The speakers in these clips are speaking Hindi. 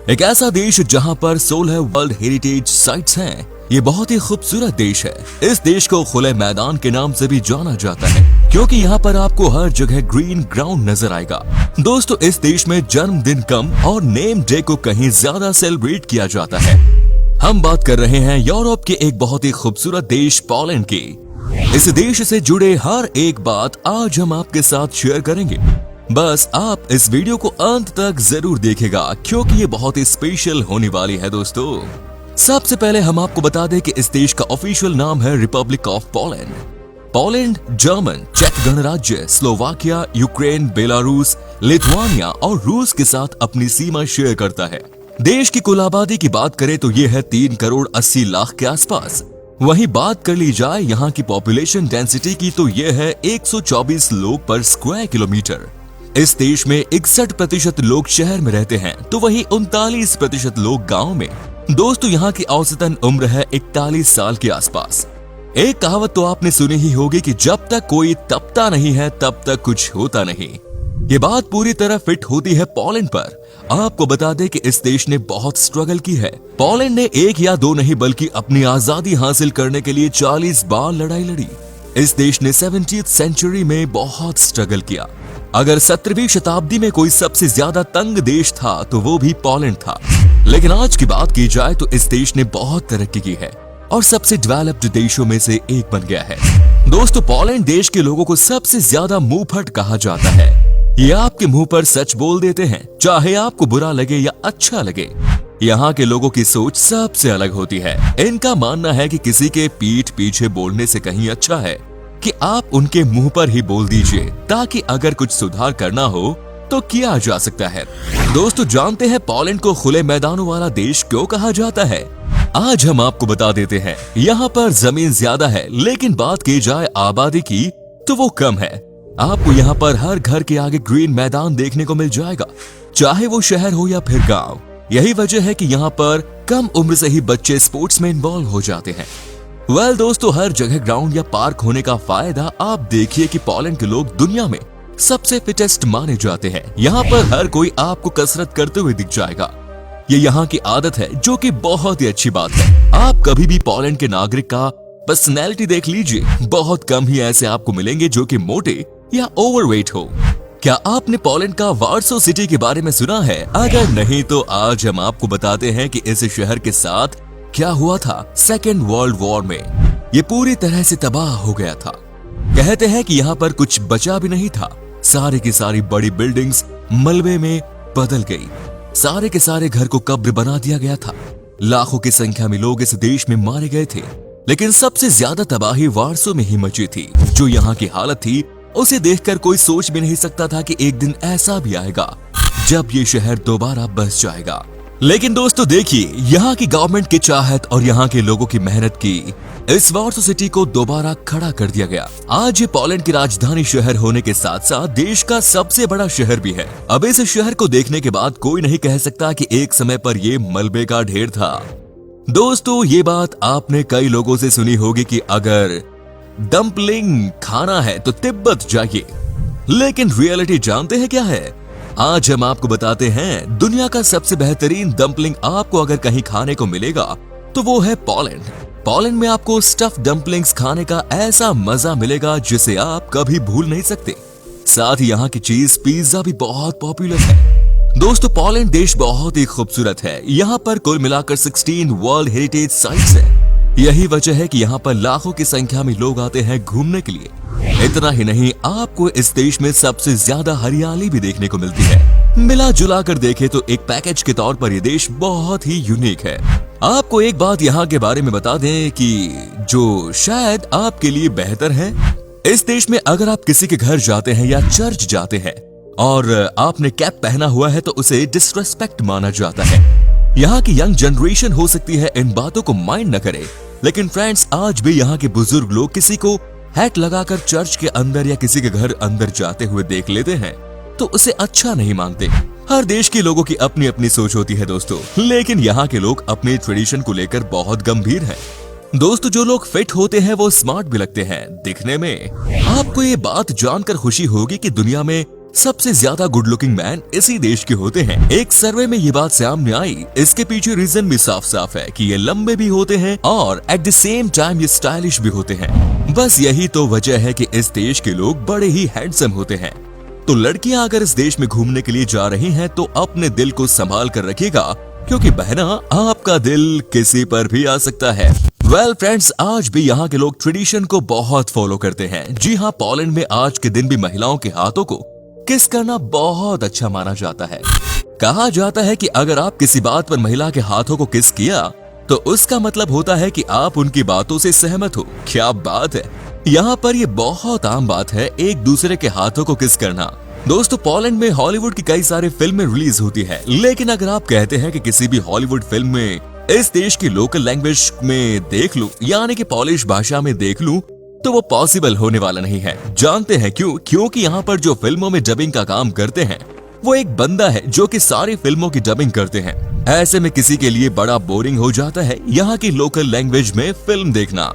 एक ऐसा देश जहां पर 16 वर्ल्ड हेरिटेज साइट्स हैं। ये बहुत ही खूबसूरत देश है। इस देश को खुले मैदान के नाम से भी जाना जाता है क्योंकि यहाँ पर आपको हर जगह ग्रीन ग्राउंड नजर आएगा। दोस्तों, इस देश में जन्मदिन कम और नेम डे को कहीं ज्यादा सेलिब्रेट किया जाता है। हम बात कर रहे हैं यूरोप के एक बहुत ही खूबसूरत देश पोलैंड की। इस देश से जुड़े हर एक बात आज हम आपके साथ शेयर करेंगे। बस आप इस वीडियो को अंत तक जरूर देखेगा क्योंकि ये बहुत ही स्पेशल होने वाली है। दोस्तों, सबसे पहले हम आपको बता दें कि इस देश का ऑफिशियल नाम है republic of Poland. Poland German, चेक गणराज्य, स्लोवाकिया, यूक्रेन, बेलारूस, लिथुआनिया और रूस के साथ अपनी सीमा शेयर करता है। देश की कुल आबादी की बात करें तो ये है 3 करोड़ 80 लाख के आसपास। वहीं बात कर ली जाए यहाँ की पॉपुलेशन डेंसिटी की तो ये है 124 लोग पर स्क्वायर किलोमीटर। इस देश में 61% लोग शहर में रहते हैं तो वहीं 39% लोग गांव में। दोस्तों, यहाँ की औसतन उम्र है 41 साल के आसपास। एक कहावत तो आपने सुनी ही होगी कि जब तक कोई तपता नहीं है तब तक कुछ होता नहीं। ये बात पूरी तरह फिट होती है पोलैंड पर। आपको बता दें कि इस देश ने बहुत स्ट्रगल की है। पोलैंड ने 1 या 2 नहीं बल्कि अपनी आजादी हासिल करने के लिए 40 बार लड़ाई लड़ी। इस देश ने 17वीं सेंचुरी में बहुत स्ट्रगल किया। अगर 17वीं शताब्दी में कोई सबसे ज्यादा तंग देश था तो वो भी पोलैंड था। लेकिन आज की बात की जाए तो इस देश ने बहुत तरक्की की है और सबसे डेवलप्ड देशों में से एक बन गया है। दोस्तों, पोलैंड देश के लोगों को सबसे ज्यादा मुंहफट कहा जाता है। ये आपके मुंह पर सच बोल देते हैं, चाहे आपको बुरा लगे या अच्छा लगे। यहाँ के लोगों की सोच सबसे अलग होती है। इनका मानना है कि किसी के पीठ पीछे बोलने से कहीं अच्छा है कि आप उनके मुंह पर ही बोल दीजिए ताकि अगर कुछ सुधार करना हो तो किया जा सकता है। दोस्तों, जानते हैं पोलैंड को खुले मैदानों वाला देश क्यों कहा जाता है? आज हम आपको बता देते हैं। यहाँ पर जमीन ज्यादा है लेकिन बात की जाए आबादी की तो वो कम है। आपको यहाँ पर हर घर के आगे ग्रीन मैदान देखने को मिल जाएगा, चाहे वो शहर हो या फिर गाँव। यही वजह है कि यहाँ पर कम उम्र से ही बच्चे स्पोर्ट्स में इन्वॉल्व हो जाते हैं। दोस्तों, हर जगह ग्राउंड या पार्क होने का फायदा आप देखिए कि पोलैंड के लोग दुनिया में सबसे फिटेस्ट माने जाते हैं। यहाँ पर हर कोई आपको कसरत करते हुए दिख जाएगा। ये यहाँ की आदत है जो कि बहुत ही अच्छी बात है। आप कभी भी पोलैंड के नागरिक का पर्सनैलिटी देख लीजिए, बहुत कम ही ऐसे आपको मिलेंगे जो कि मोटे या ओवरवेट हो। क्या आपने पोलैंड का वार्सो सिटी के बारे में सुना है? अगर नहीं तो आज हम आपको बताते हैं कि इस शहर के साथ क्या हुआ था 2nd वर्ल्ड वॉर में। ये पूरी तरह से तबाह हो गया था। कहते हैं कि यहाँ पर कुछ बचा भी नहीं था। सारी की सारी बड़ी बिल्डिंग्स मलबे में बदल गई। सारे के सारे घर को कब्र बना दिया गया था। लाखों की संख्या में लोग इस देश में मारे गए थे। लेकिन सबसे ज्यादा तबाही वार्सो में ही मची थी। जो यहाँ की हालत थी उसे देखकर कोई सोच भी नहीं सकता था कि एक दिन ऐसा भी आएगा जब ये शहर दोबारा बस जाएगा। लेकिन दोस्तों देखिए, यहाँ की गवर्नमेंट की चाहत और यहाँ के लोगों की मेहनत की इस वार्सो सिटी को दोबारा खड़ा कर दिया गया। आज ये पोलैंड की राजधानी शहर होने के साथ साथ देश का सबसे बड़ा शहर भी है। अब इस शहर को देखने के बाद कोई नहीं कह सकता कि एक समय पर ये मलबे का ढेर था। दोस्तों, ये बात आपने कई लोगों से सुनी होगी कि अगर डम्पलिंग खाना है तो तिब्बत जाइए। लेकिन रियलिटी जानते हैं क्या है? आज हम आपको बताते हैं दुनिया का सबसे बेहतरीन डम्पलिंग आपको अगर कहीं खाने को मिलेगा तो वो है पोलैंड। पोलैंड में आपको स्टफ डम्पलिंग्स खाने का ऐसा मजा मिलेगा जिसे आप कभी भूल नहीं सकते। साथ ही यहाँ की चीज पिज्जा भी बहुत पॉपुलर है। दोस्तों, पोलैंड देश बहुत ही खूबसूरत है। यहाँ पर कुल मिलाकर 16 वर्ल्ड हेरिटेज साइट्स है। यही वजह है कि यहाँ पर लाखों की संख्या में लोग आते हैं घूमने के लिए। इतना ही नहीं, आपको इस देश में सबसे ज्यादा हरियाली भी देखने को मिलती है। मिला जुला कर देखे तो एक पैकेज के तौर पर ये देश बहुत ही यूनिक है। आपको एक बात यहाँ के बारे में बता दें कि जो शायद आपके लिए बेहतर है। इस देश में अगर आप किसी के घर जाते हैं या चर्च जाते हैं और आपने कैप पहना हुआ है तो उसे डिसरेस्पेक्ट माना जाता है। यहाँ की यंग जनरेशन हो सकती है इन बातों को माइंड न करे, लेकिन फ्रेंड्स, आज भी यहाँ के बुजुर्ग लोग किसी को हैट लगाकर चर्च के अंदर या किसी के घर अंदर जाते हुए देख लेते हैं तो उसे अच्छा नहीं मानते। हर देश के लोगों की अपनी अपनी सोच होती है दोस्तों, लेकिन यहाँ के लोग अपने ट्रेडिशन को लेकर बहुत गंभीर हैं। दोस्तों, जो लोग फिट होते हैं वो स्मार्ट भी लगते हैं दिखने में। आपको ये बात जानकर खुशी होगी कि दुनिया में सबसे ज्यादा गुड लुकिंग मैन इसी देश के होते हैं। एक सर्वे में ये बात सामने आई। इसके पीछे रीजन भी साफ साफ है कि ये लंबे भी होते हैं और एट द सेम टाइम ये स्टाइलिश भी होते हैं। बस यही तो वजह है कि इस देश के लोग बड़े ही हैंडसम होते हैं। तो लड़कियां अगर इस देश में घूमने के लिए जा रही हैं तो अपने दिल को संभाल कर रखिएगा, क्योंकि बहना आपका दिल किसी पर भी आ सकता है। वेल फ्रेंड्स, आज भी यहाँ के लोग ट्रेडिशन को बहुत फॉलो करते हैं। जी हाँ, पोलैंड में आज के दिन भी महिलाओं के हाथों को किस करना बहुत अच्छा माना जाता है। कहा जाता है कि अगर आप किसी बात पर महिला के हाथों को किस किया तो उसका मतलब होता है कि आप उनकी बातों से सहमत हो। क्या बात है, यहाँ पर ये बहुत आम बात है एक दूसरे के हाथों को किस करना। दोस्तों, पोलैंड में हॉलीवुड की कई सारी फिल्में रिलीज होती है, लेकिन अगर आप कहते हैं कि किसी भी हॉलीवुड फिल्म में इस देश की लोकल लैंग्वेज में देख लूं, यानी कि पॉलिश भाषा में देख लूं, तो वो पॉसिबल होने वाला नहीं है। जानते हैं क्यों? क्योंकि यहाँ पर जो फिल्मों में डबिंग का काम करते हैं वो एक बंदा है जो कि सारी फिल्मों की डबिंग करते हैं। ऐसे में किसी के लिए बड़ा बोरिंग हो जाता है यहाँ की लोकल लैंग्वेज में फिल्म देखना।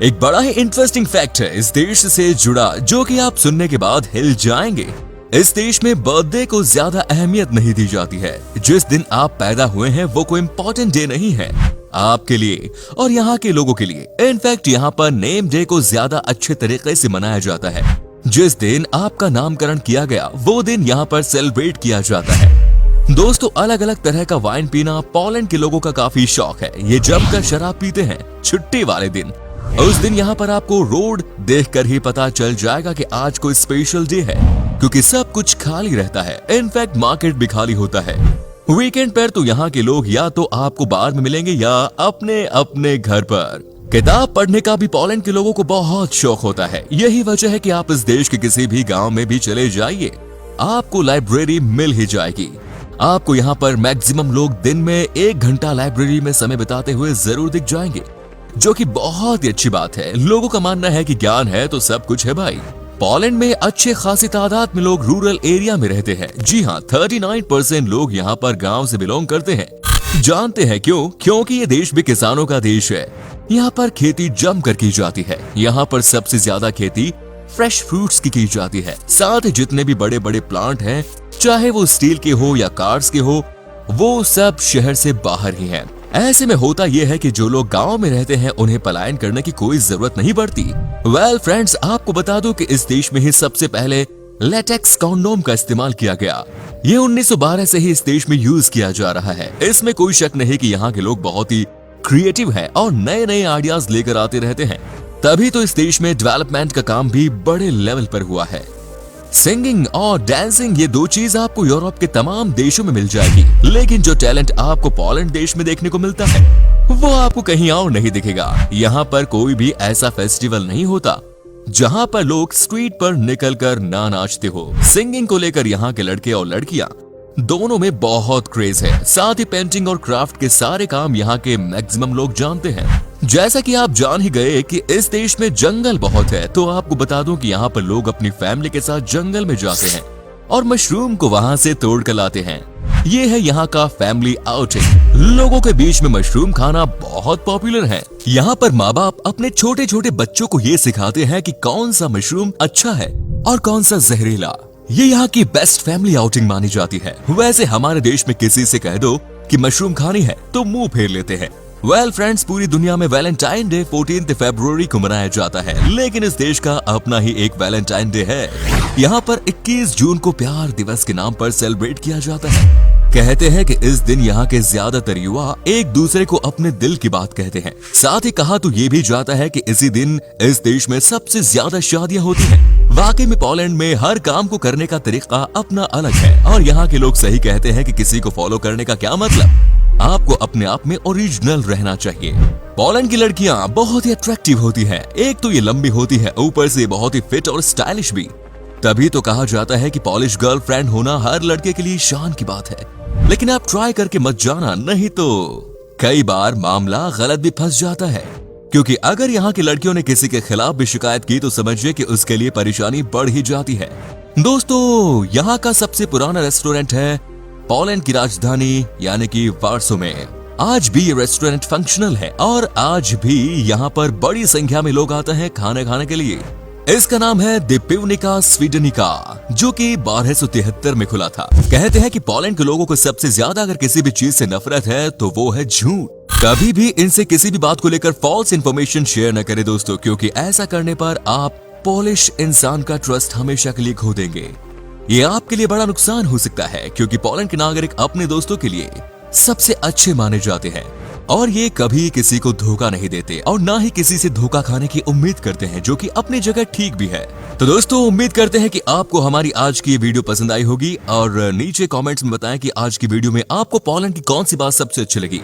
एक बड़ा ही इंटरेस्टिंग फैक्ट है इस देश से जुड़ा, जो कि आप सुनने के बाद हिल जाएंगे। इस देश में बर्थडे को ज्यादा अहमियत नहीं दी जाती है। जिस दिन आप पैदा हुए हैं वो कोई इम्पोर्टेंट डे नहीं है आपके लिए और यहाँ के लोगों के लिए। इनफैक्ट यहाँ पर नेम डे को ज्यादा अच्छे तरीके से मनाया जाता है। जिस दिन आपका नामकरण किया गया वो दिन यहाँ पर सेलिब्रेट किया जाता है। दोस्तों, अलग अलग तरह का वाइन पीना पोलैंड के लोगों का काफी शौक है। ये जमकर शराब पीते हैं छुट्टी वाले दिन। उस दिन यहाँ पर आपको रोड देखकर ही पता चल जाएगा कि आज कोई स्पेशल डे है, क्योंकि सब कुछ खाली रहता है। इनफैक्ट मार्केट भी खाली होता है। वीकेंड पर तो यहाँ के लोग या तो आपको बार में मिलेंगे या अपने अपने घर पर। किताब पढ़ने का भी पोलैंड के लोगों को बहुत शौक होता है। यही वजह है कि आप इस देश के किसी भी गांव में भी चले जाइए, आपको लाइब्रेरी मिल ही जाएगी। आपको यहाँ पर मैक्सिमम लोग दिन में 1 घंटा लाइब्रेरी में समय बिताते हुए जरूर दिख जाएंगे, जो कि बहुत ही अच्छी बात है। लोगों का मानना है कि ज्ञान है तो सब कुछ है भाई। पोलैंड में अच्छे खासी तादाद में लोग रूरल एरिया में रहते हैं। जी हाँ, 39% लोग यहाँ पर गांव से बिलोंग करते हैं। जानते हैं क्यों? क्योंकि ये देश भी किसानों का देश है। यहाँ पर खेती जमकर की जाती है। यहाँ पर सबसे ज्यादा खेती फ्रेश फ्रूट्स की जाती है। साथ ही जितने भी बड़े बड़े प्लांट हैं, चाहे वो स्टील के हो या कार्स के हो, वो सब शहर से बाहर ही हैं। ऐसे में होता यह है कि जो लोग गांव में रहते हैं उन्हें पलायन करने की कोई जरूरत नहीं पड़ती। वेल फ्रेंड्स, आपको बता दूं कि इस देश में ही सबसे पहले लेटेक्स कॉन्डोम का इस्तेमाल किया गया। ये 1912 से ही इस देश में यूज किया जा रहा है। इसमें कोई शक नहीं कि यहाँ के लोग बहुत ही क्रिएटिव हैं और नए नए आइडियाज लेकर आते रहते हैं। तभी तो इस देश में डेवलपमेंट का काम भी बड़े लेवल पर हुआ है। सिंगिंग और डांसिंग, ये 2 चीज आपको यूरोप के तमाम देशों में मिल जाएगी, लेकिन जो टैलेंट आपको पोलैंड देश में देखने को मिलता है वो आपको कहीं और नहीं दिखेगा। यहाँ पर कोई भी ऐसा फेस्टिवल नहीं होता जहाँ पर लोग स्ट्रीट पर निकलकर ना नाचते हो। सिंगिंग को लेकर यहाँ के लड़के और लड़कियां दोनों में बहुत क्रेज है। साथ ही पेंटिंग और क्राफ्ट के सारे काम यहाँ के मैक्सिमम लोग जानते हैं। जैसा कि आप जान ही गए कि इस देश में जंगल बहुत है, तो आपको बता दूं कि यहाँ पर लोग अपनी फैमिली के साथ जंगल में जाते हैं और मशरूम को वहाँ से तोड़ कर लाते हैं। ये है यहाँ का फैमिली आउटिंग। लोगों के बीच में मशरूम खाना बहुत पॉपुलर है। यहाँ पर माँ बाप अपने छोटे छोटे बच्चों को ये सिखाते हैं कि कौन सा मशरूम अच्छा है और कौन सा जहरीला। ये यहाँ की बेस्ट फैमिली आउटिंग मानी जाती है। वैसे हमारे देश में किसी से कह दो कि मशरूम खानी है तो मुंह फेर लेते हैं। वेल फ्रेंड्स, पूरी दुनिया में वैलेंटाइन डे 14 फरवरी को मनाया जाता है, लेकिन इस देश का अपना ही एक वैलेंटाइन डे है। यहाँ पर 21 जून को प्यार दिवस के नाम पर सेलिब्रेट किया जाता है। कहते हैं कि इस दिन यहाँ के ज्यादातर युवा एक दूसरे को अपने दिल की बात कहते हैं। साथ ही कहा तो ये भी जाता है कि इसी दिन इस देश में सबसे ज्यादा शादियां होती हैं। वाकई में पोलैंड में हर काम को करने का तरीका अपना अलग है और यहाँ के लोग सही कहते हैं कि किसी को फॉलो करने का क्या मतलब, आपको अपने आप में ओरिजिनल रहना चाहिए। पोलैंड की लड़कियां बहुत ही अट्रैक्टिव होती हैं। एक तो ये लंबी होती है, ऊपर से बहुत ही फिट और स्टाइलिश भी। तभी तो कहा जाता है कि पॉलिश गर्लफ्रेंड होना हर लड़के के लिए शान की बात है। लेकिन आप ट्राई करके मत जाना, नहीं तो कई बार मामला गलत भी फंस जाता है। क्योंकि अगर यहाँ की लड़कियों ने किसी के खिलाफ भी शिकायत की तो समझिए कि उसके लिए परेशानी बढ़ ही जाती है। दोस्तों, यहाँ का सबसे पुराना रेस्टोरेंट है पोलैंड की राजधानी यानी कि वार्सो में। आज भी ये रेस्टोरेंट फंक्शनल है और आज भी यहाँ पर बड़ी संख्या में लोग आते हैं खाने खाने के लिए। इसका नाम है दिप्यूनिका स्वीडनिका, जो कि 1273 में खुला था। कहते हैं कि पोलैंड के लोगों को सबसे ज्यादा अगर किसी भी चीज से नफरत है तो वो है झूठ। कभी भी इनसे किसी भी बात को लेकर फॉल्स इन्फॉर्मेशन शेयर न करें दोस्तों, क्योंकि ऐसा करने पर आप पोलिश इंसान का ट्रस्ट हमेशा के लिए खो देंगे। ये आपके लिए बड़ा नुकसान हो सकता है, क्योंकि पोलैंड के नागरिक अपने दोस्तों के लिए सबसे अच्छे माने जाते हैं और ये कभी किसी को धोखा नहीं देते और ना ही किसी से धोखा खाने की उम्मीद करते हैं, जो कि अपनी जगह ठीक भी है। तो दोस्तों उम्मीद करते हैं कि आपको हमारी आज की ये वीडियो पसंद आई होगी और नीचे कमेंट्स में बताएं कि आज की वीडियो में आपको पोलैंड की कौन सी बात सबसे अच्छी लगी।